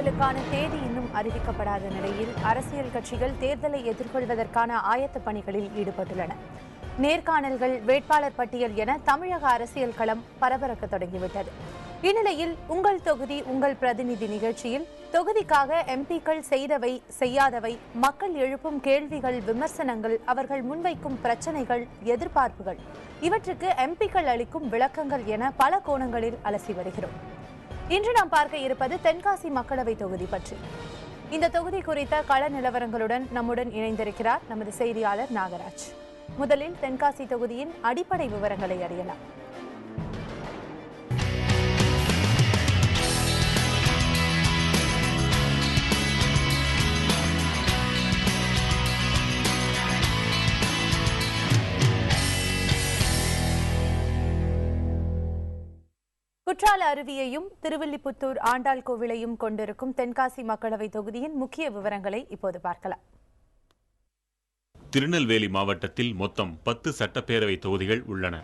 தேர்தலுக்கான தேதி இன்னும் அறிவிக்கப்படாத நிலையில் அரசியல் கட்சிகள் தேர்தலை எதிர்கொள்வதற்கான ஆயத்த பணிகளில் ஈடுபட்டுள்ளன. நேர்காணல்கள், வேட்பாளர் பட்டியல் என தமிழக அரசியல் களம் பரபரக்க தொடங்கிவிட்டது. இந்நிலையில் உங்கள் தொகுதி உங்கள் பிரதிநிதி நிகழ்ச்சியில் தொகுதிக்காக எம்பிக்கள் செய்தவை, செய்யாதவை, மக்கள் எழுப்பும் கேள்விகள், விமர்சனங்கள், அவர்கள் முன்வைக்கும் பிரச்சனைகள், எதிர்பார்ப்புகள் இவற்றுக்கு எம்பிக்கள் அளிக்கும் விளக்கங்கள் என பல கோணங்களில் அலசி வருகிறோம். இன்று நாம் பார்க்க இருப்பது தென்காசி மக்களவை தொகுதி பற்றி. இந்த தொகுதி குறித்த கள நிலவரங்களுடன் நம்முடன் இணைந்திருக்கிறார் நமது செய்தியாளர் நாகராஜ். முதலில் தென்காசி தொகுதியின் அடிப்படை விவரங்களை அறியலாம். குற்றால அருவியையும் திருவில்லிபுத்தூர் ஆண்டாள் கோவிலையும் கொண்டிருக்கும் தென்காசி மக்களவை தொகுதியின் முக்கிய விவரங்களை இப்போது பார்க்கலாம். திருநெல்வேலி மாவட்டத்தில் மொத்தம் 10 சட்டப்பேரவை தொகுதிகள் உள்ளன.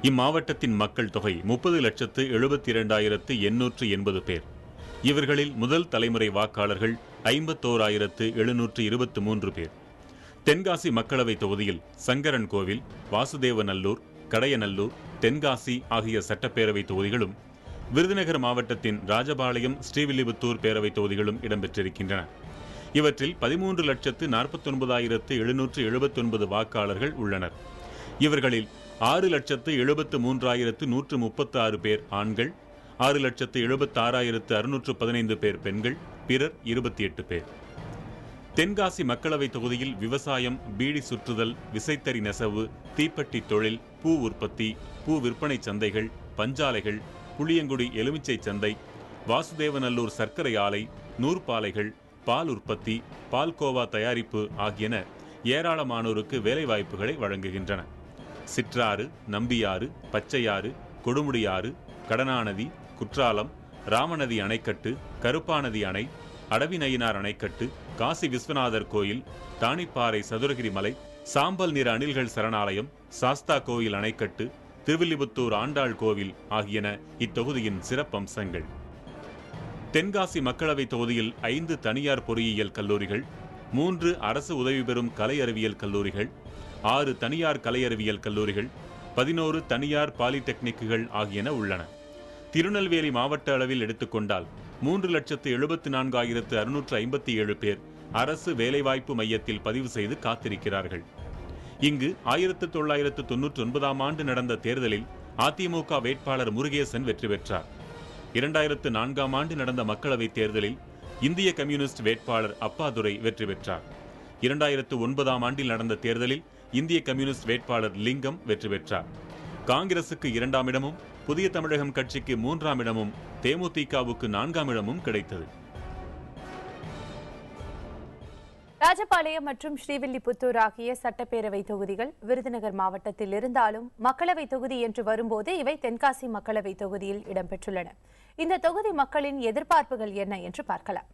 இம்மாவட்டத்தின் மக்கள் தொகை 30,72,880 பேர். இவர்களில் முதல் தலைமுறை வாக்காளர்கள் 51,723 பேர். தென்காசி மக்களவை தொகுதியில் சங்கரன் கோவில், வாசுதேவநல்லூர், கடையநல்லூர், தென்காசி ஆகிய சட்டப்பேரவை தொகுதிகளும், விருதுநகர் மாவட்டத்தின் ராஜபாளையம், ஸ்ரீவில்லிபுத்தூர் பேரவை தொகுதிகளும் இடம்பெற்றிருக்கின்றன. இவற்றில் 13,19,779 வாக்காளர்கள் உள்ளனர். இவர்களில் 6,73,136 பேர் ஆண்கள், 6,76,615 பேர் பெண்கள், பிறர் 28 பேர். தென்காசி மக்களவை தொகுதியில் விவசாயம், பீடி சுற்றுதல், விசைத்தறி நெசவு, தீப்பெட்டி தொழில், பூ உற்பத்தி, பூ விற்பனை சந்தைகள், பஞ்சாலைகள், புளியங்குடி எலுமிச்சை சந்தை, வாசுதேவநல்லூர் சர்க்கரை ஆலை, நூற்பாலைகள், பால் உற்பத்தி, பால்கோவா தயாரிப்பு ஆகியன ஏராளமானோருக்கு வேலைவாய்ப்புகளை வழங்குகின்றன. சிற்றாறு, நம்பியாறு, பச்சையாறு, கொடுமுடியாறு, கடனாநதி, குற்றாலம், ராமநதி அணைக்கட்டு, கருப்பாநதி அணை, அடவிநயினார் அணைக்கட்டு, காசி விஸ்வநாதர் கோயில், தானிப்பாறை சதுரகிரி மலை, சாம்பல் நிற அணில்கள் சரணாலயம், சாஸ்தா கோயில் அணைக்கட்டு, திருவில்லிபுத்தூர் ஆண்டாள் கோவில் ஆகியன இத்தொகுதியின் சிறப்பம்சங்கள். தென்காசி மக்களவை தொகுதியில் 5 தனியார் பொறியியல் கல்லூரிகள், 3 அரசு உதவி பெறும் கலை அறிவியல் கல்லூரிகள், 6 தனியார் கலை அறிவியல் கல்லூரிகள், 11 தனியார் பாலிடெக்னிக்குகள் ஆகியன உள்ளன. திருநெல்வேலி மாவட்ட அளவில் எடுத்துக்கொண்டால் 3,74,657 பேர் அரசு வேலைவாய்ப்பு மையத்தில் பதிவு செய்து காத்திருக்கிறார்கள். இங்கு 1999ஆம் ஆண்டு நடந்த தேர்தலில் அதிமுக வேட்பாளர் முருகேசன் வெற்றி பெற்றார். 2004ஆம் ஆண்டு நடந்த மக்களவைத் தேர்தலில் இந்திய கம்யூனிஸ்ட் வேட்பாளர் அப்பாதுரை வெற்றி பெற்றார். 2009ஆம் ஆண்டில் நடந்த தேர்தலில் இந்திய கம்யூனிஸ்ட் வேட்பாளர் லிங்கம் வெற்றி பெற்றார். காங்கிரசுக்கு 2ஆம் இடமும், புதிய தமிழகம் கட்சிக்கு 3ஆம் இடமும், தேமுதிகவுக்கு 4ஆம் இடமும் கிடைத்தது. ராஜபாளையம் மற்றும் ஸ்ரீவில்லிபுத்தூர் ஆகிய சட்டப்பேரவை தொகுதிகள் விருதுநகர் மாவட்டத்தில் இருந்தாலும் மக்களவை தொகுதி என்று வரும்போது இவை தென்காசி மக்களவை தொகுதியில் இடம்பெற்றுள்ளன. இந்த தொகுதி மக்களின் எதிர்பார்ப்புகள் என்ன என்று பார்க்கலாம்.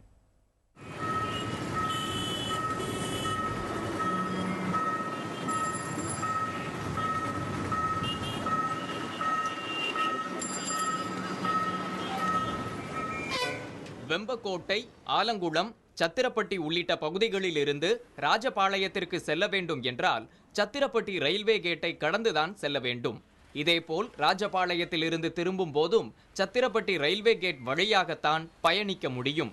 வெம்பக்கோட்டை, ஆலங்குளம், சத்திரப்பட்டி உள்ளிட்ட பகுதிகளில் இருந்து ராஜபாளையத்திற்கு செல்ல வேண்டும் என்றால் சத்திரப்பட்டி ரயில்வே கேட்டை கடந்துதான் செல்ல வேண்டும். இதேபோல் ராஜபாளையத்தில் இருந்து திரும்பும் போதும் சத்திரப்பட்டி ரயில்வே கேட் வழியாகத்தான் பயணிக்க முடியும்.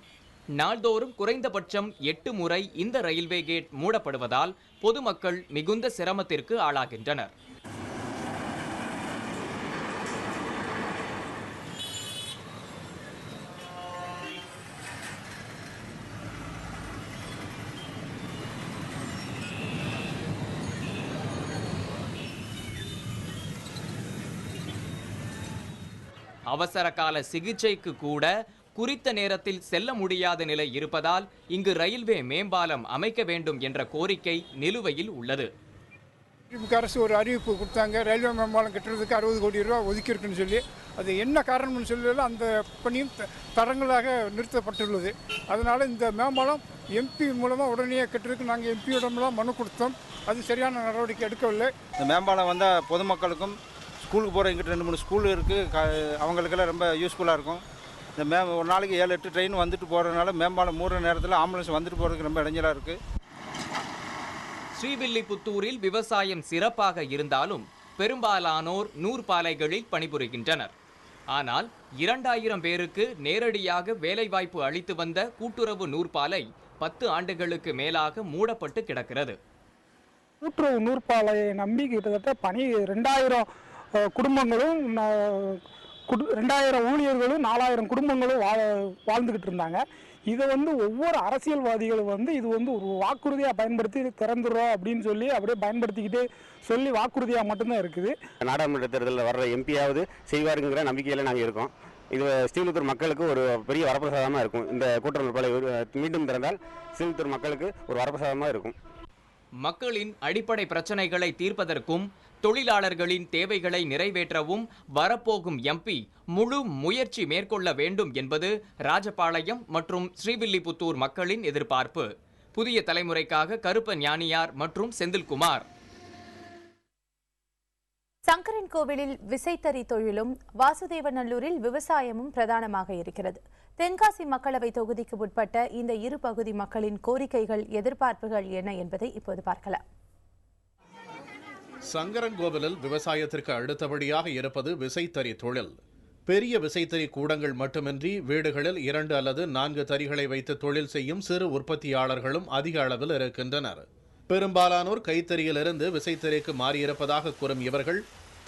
நாள்தோறும் குறைந்தபட்சம் 8 முறை இந்த ரயில்வே கேட் மூடப்படுவதால் பொதுமக்கள் மிகுந்த சிரமத்திற்கு ஆளாகின்றனர். அவசர கால சிகிச்சைக்கு கூட குறித்த நேரத்தில் செல்ல முடியாத நிலை இருப்பதால் இங்கு ரயில்வே மேம்பாலம் அமைக்க வேண்டும் என்ற கோரிக்கை நிலுவையில் உள்ளது. அரசு ஒரு அறிவிப்பு கொடுத்தாங்க, ரயில்வே மேம்பாலம் கட்டுறதுக்கு 60 கோடி ரூபா ஒதுக்கியிருக்குன்னு சொல்லி. அது என்ன காரணம்னு சொல்லல, அந்த பணியும் தரங்களாக நிறுத்தப்பட்டுள்ளது. அதனால் இந்த மேம்பாலம் எம்பி மூலமாக உடனே கட்டுறதுக்கு நாங்கள் எம்பியோடலாம் மனு கொடுத்தோம். அது சரியான நடவடிக்கை எடுக்கவில்லை. இந்த மேம்பாலம் வந்தால் பொதுமக்களுக்கும் ஸ்கூலுக்கு போகிற இங்கிட்ட 2-3 ஸ்கூல் இருக்குது, அவங்களுக்கெல்லாம் ரொம்ப யூஸ்ஃபுல்லாக இருக்கும். இந்த ஒரு நாளைக்கு 7-8 ட்ரெயின் வந்துட்டு போகிறதுனால மேம்பாலம் மூடுற நேரத்தில் ஆம்புலன்ஸ் வந்துட்டு போகிறதுக்கு ரொம்ப இடைஞ்சலாக இருக்குது. ஸ்ரீவில்லிபுத்தூரில் விவசாயம் சிறப்பாக இருந்தாலும் பெரும்பாலானோர் நூற்பாலைகளில் பணிபுரிகின்றனர். ஆனால் 2000 பேருக்கு நேரடியாக வேலைவாய்ப்பு அளித்து வந்த கூட்டுறவு நூற்பாலை 10 ஆண்டுகளுக்கு மேலாக மூடப்பட்டு கிடக்கிறது. கூட்டுறவு நூற்பாலையை நம்பி கிட்டத்தட்ட 2000 குடும்பங்களும் 2000 ஊழியர்களும் 4000 குடும்பங்களும் வாழ்ந்துக்கிட்டு இருந்தாங்க. இதை ஒவ்வொரு அரசியல்வாதிகளும் இது ஒரு வாக்குறுதியாக பயன்படுத்தி திறந்துடுறோம் அப்படின்னு சொல்லி அப்படியே பயன்படுத்திக்கிட்டே சொல்லி வாக்குறுதியாக மட்டும்தான் இருக்குது. நாடாளுமன்ற தேர்தலில் வர்ற எம்பியாவது செய்வாருங்கிற நம்பிக்கையில் நாங்கள் இருக்கோம். இது ஸ்ரீவில்லிபுத்தூர் மக்களுக்கு ஒரு பெரிய வரப்பிரசாதமாக இருக்கும். இந்த கூட்டுறவு நூற்பாலை மீண்டும் திறந்தால் ஸ்ரீவில்லிபுத்தூர் மக்களுக்கு ஒரு வரப்பிரசாதமாக இருக்கும். மக்களின் அடிப்படை பிரச்சனைகளை தீர்ப்பதற்கும் தொழிலாளர்களின் தேவைகளை நிறைவேற்றவும் வரப்போகும் எம்பி முழு முயற்சி மேற்கொள்ள வேண்டும் என்பது ராஜபாளையம் மற்றும் ஸ்ரீவில்லிபுத்தூர் மக்களின் எதிர்பார்ப்பு. புதிய தலைமுறைக்காக கருப்ப ஞானியார் மற்றும் செந்தில்குமார். சங்கரன் கோவிலில் விசைத்தறி தொழிலும் வாசுதேவநல்லூரில் விவசாயமும் பிரதானமாக இருக்கிறது. தென்காசி மக்களவை தொகுதிக்கு உட்பட்ட இந்த இரு பகுதி மக்களின் கோரிக்கைகள், எதிர்பார்ப்புகள் என்ன என்பதை இப்போது பார்க்கலாம். சங்கரன் கோவிலில் விவசாயத்திற்கு அடுத்தபடியாக இருப்பது விசைத்தறி தொழில். பெரிய விசைத்தறி கூடங்கள் மட்டுமின்றி வீடுகளில் 2 அல்லது 4 தறிகளை வைத்து தொழில் செய்யும் சிறு உற்பத்தியாளர்களும் அதிக அளவில் இருக்கின்றனர். பெரும்பாலானோர் கைத்தறியிலிருந்து விசைத்தறிக்கு மாறியிருப்பதாக கூறும் இவர்கள்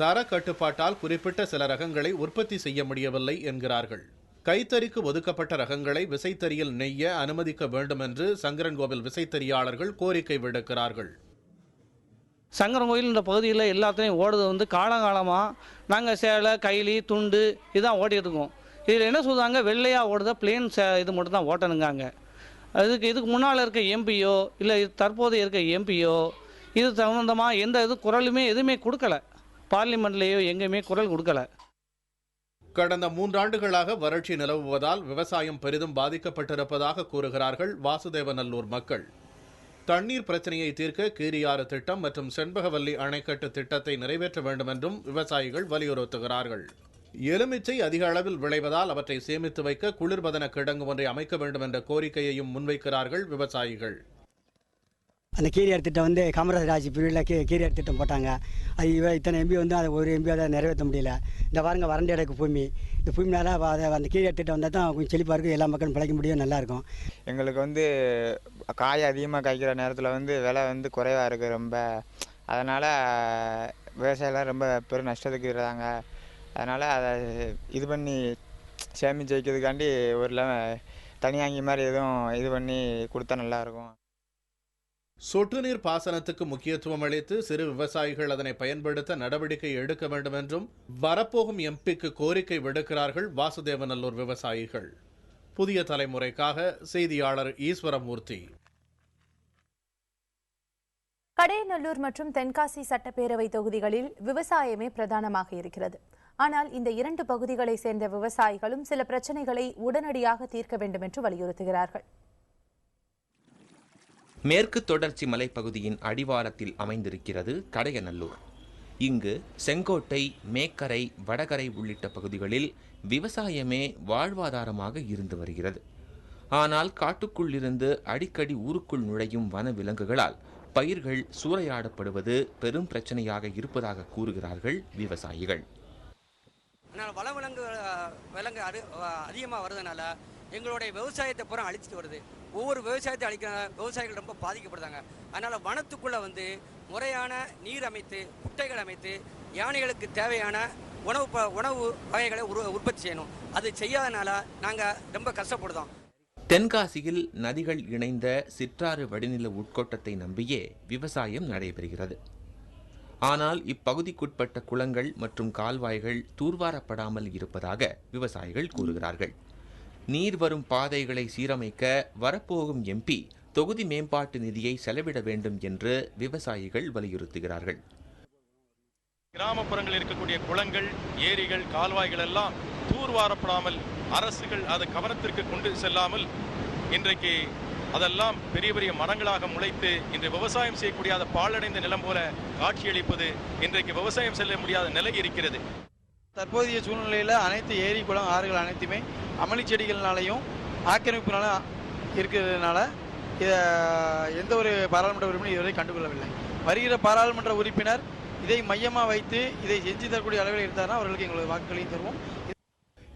தர கட்டுப்பாட்டால் குறிப்பிட்ட சில ரகங்களை உற்பத்தி செய்ய முடியவில்லை என்கிறார்கள். கைத்தறிக்கு ஒதுக்கப்பட்ட ரகங்களை விசைத்தறியில் நெய்ய அனுமதிக்க வேண்டும் என்று சங்கரன்கோவில் விசைத்தறியாளர்கள் கோரிக்கை விடுக்கிறார்கள். சங்கரன்கோவில் இந்த பகுதியில் எல்லாத்தையும் ஓடுறது காலங்காலமாக நாங்கள் சேலை, கைலி, துண்டு இதுதான் ஓட்டிகிட்டு இருக்கோம். இதில் என்ன சொல்லுவாங்க, வெள்ளையாக ஓடுத பிளேன் இது மட்டும் தான் ஓட்டணுங்காங்க. இதுக்கு முன்னால் இருக்க எம்பியோ இல்லை தற்போது இருக்க எம்பியோ இது சம்பந்தமாக எந்த குரலுமே எதுவுமே கொடுக்கல. பார்லிமெண்ட்லேயோ எங்கேயுமே குரல் கொடுக்கல. கடந்த 3 ஆண்டுகளாக வறட்சி நிலவுவதால் விவசாயம் பெரிதும் பாதிக்கப்பட்டிருப்பதாக கூறுகிறார்கள் வாசுதேவநல்லூர் மக்கள். தண்ணீர் பிரச்சனையை தீர்க்க கீரியாறு திட்டம் மற்றும் செண்பகவல்லி அணைக்கட்டு திட்டத்தை நிறைவேற்ற வேண்டும் என்றும் விவசாயிகள் வலியுறுத்துகிறார்கள். எலுமிச்சை அதிக அளவில் விளைவதால் அவற்றை சேமித்து வைக்க குளிர்பதன கிடங்கு ஒன்றை அமைக்க வேண்டும் என்ற கோரிக்கையையும் முன்வைக்கிறார்கள் விவசாயிகள். அந்த கீரியார் திட்டம் காமராஜ் ஆட்சி பீரியடில் கீரியார் திட்டம் போட்டாங்க. அது இத்தனை எம்பி அதை ஒரு எம்பி அதை நிறைவேற்ற முடியல. இந்த பாருங்க வறண்ட இடக்கு பூமி, இந்த பூமினால அந்த கீரியார் திட்டம் வந்தால் தான் கொஞ்சம் செழிப்பாக இருக்கும், எல்லா மக்களும் பிழைக்க முடியும், நல்லாயிருக்கும். எங்களுக்கு காய் அதிகமாக காய்க்கிற நேரத்தில் விலை குறைவாக இருக்குது ரொம்ப. அதனால் விவசாயிலாம் ரொம்ப பெரும் நஷ்டத்துக்கு இருக்கிறாங்க. அதனால் அதை இது பண்ணி சேமித்து வைக்கிறதுக்காண்டி ஒரு தனியாங்கி மாதிரி எதுவும் இது பண்ணி கொடுத்தா நல்லாயிருக்கும். சொட்டு நீர் பாசனத்துக்கு முக்கியத்துவம் அளித்து சிறு விவசாயிகள் அதனை பயன்படுத்த நடவடிக்கை எடுக்க வேண்டும் என்றும் வரப்போகும் எம்பிக்கு கோரிக்கை விடுக்கிறார்கள் வாசுதேவநல்லூர் விவசாயிகள். புதிய தலைமுறைக்காக செய்தியாளர் ஈஸ்வரமூர்த்தி. கடையநல்லூர் மற்றும் தென்காசி சட்டப்பேரவை தொகுதிகளில் விவசாயமே பிரதானமாக இருக்கிறது. ஆனால் இந்த 2 பகுதிகளை சேர்ந்த விவசாயிகளும் சில பிரச்சனைகளை உடனடியாக தீர்க்க வேண்டும் என்று வலியுறுத்துகிறார்கள். மேற்கு தொடர்ச்சி மலைப்பகுதியின் அடிவாரத்தில் அமைந்திருக்கிறது கடையநல்லூர். இங்கு செங்கோட்டை, மேக்கரை, வடகரை உள்ளிட்ட பகுதிகளில் விவசாயமே வாழ்வாதாரமாக இருந்து வருகிறது. ஆனால் காட்டுக்குள்ளிருந்து அடிக்கடி ஊருக்குள் நுழையும் வன விலங்குகளால் பயிர்கள் சூறையாடப்படுவது பெரும் பிரச்சனையாக இருப்பதாக கூறுகிறார்கள் விவசாயிகள். வனவிலங்கு அதிகமாக வருதுனால எங்களுடைய விவசாயத்தை பூரா அழிச்சிட்டு வருது. ஒவ்வொரு விவசாயத்தை அழிக்கிற விவசாயிகள் ரொம்ப பாதிக்கப்படுறாங்க. அதனால் வனத்துக்குள்ளே முறையான நீர் அமைத்து, குட்டைகள் அமைத்து, யானைகளுக்கு தேவையான உணவு வகைகளை உற்பத்தி செய்யணும். அது செய்யாதனால நாங்கள் ரொம்ப கஷ்டப்படுதோம். தென்காசியில் நதிகள் இணைந்த சிற்றாறு வடிநில உட்கோட்டத்தை நம்பியே விவசாயம் நடைபெறுகிறது. ஆனால் இப்பகுதிக்குட்பட்ட குளங்கள் மற்றும் கால்வாய்கள் தூர்வாரப்படாமல் இருப்பதாக விவசாயிகள் கூறுகிறார்கள். நீர் வரும் பாதைகளை சீரமைக்க வரப்போகும் எம்பி தொகுதி மேம்பாட்டு நிதியை செலவிட வேண்டும் என்று விவசாயிகள் வலியுறுத்துகிறார்கள். கிராமப்புறங்களில் இருக்கக்கூடிய குளங்கள், ஏரிகள், கால்வாய்கள் எல்லாம் தூர்வாரப்படாமல் அரசுகள் அதை கவனத்திற்கு கொண்டு செல்லாமல் இன்றைக்கு அதெல்லாம் பெரிய பெரிய மரங்களாக முளைத்து இன்று விவசாயம் செய்யக்கூடிய பாழடைந்த நிலம் போல காட்சியளிப்பது இன்றைக்கு விவசாயம் செய்ய முடியாத நிலை இருக்கிறது. தற்போதைய சூழ்நிலையில் அனைத்து ஏரி, குளம், ஆறுகள் அனைத்துமே அமளி செடிகள்னாலையும் ஆக்கிரமிப்புனால இருக்கிறதுனால இதை எந்த ஒரு பாராளுமன்ற உறுப்பினர் இதுவரை கண்டுகொள்ளவில்லை. வருகிற பாராளுமன்ற உறுப்பினர் இதை மையமாக வைத்து இதை செஞ்சு தரக்கூடிய அளவில் இருந்தார்னா அவர்களுக்கு எங்களது வாக்குகளையும் தருவோம்.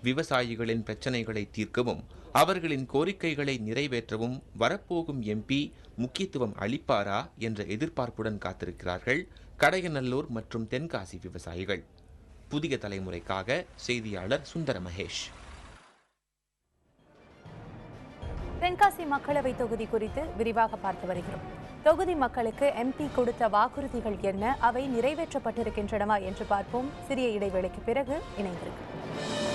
விவசாயிகளின் பிரச்சனைகளை தீர்க்கவும் அவர்களின் கோரிக்கைகளை நிறைவேற்றவும் வரப்போகும் எம்பி முக்கியத்துவம் அளிப்பாரா என்ற எதிர்பார்ப்புடன் காத்திருக்கிறார்கள் கடையநல்லூர் மற்றும் தென்காசி விவசாயிகள். புதிய தலைமுறைக்காக செய்தியாளர் சுந்தர மகேஷ். தென்காசி மக்களவை தொகுதி குறித்து விரிவாக பார்த்து வருகிறோம். தொகுதி மக்களுக்கு எம்பி கொடுத்த வாக்குறுதிகள் என்ன, அவை நிறைவேற்றப்பட்டிருக்கின்றனவா என்று பார்ப்போம். சிறிய இடைவேளைக்கு பிறகு இணைந்திருக்கிறோம்.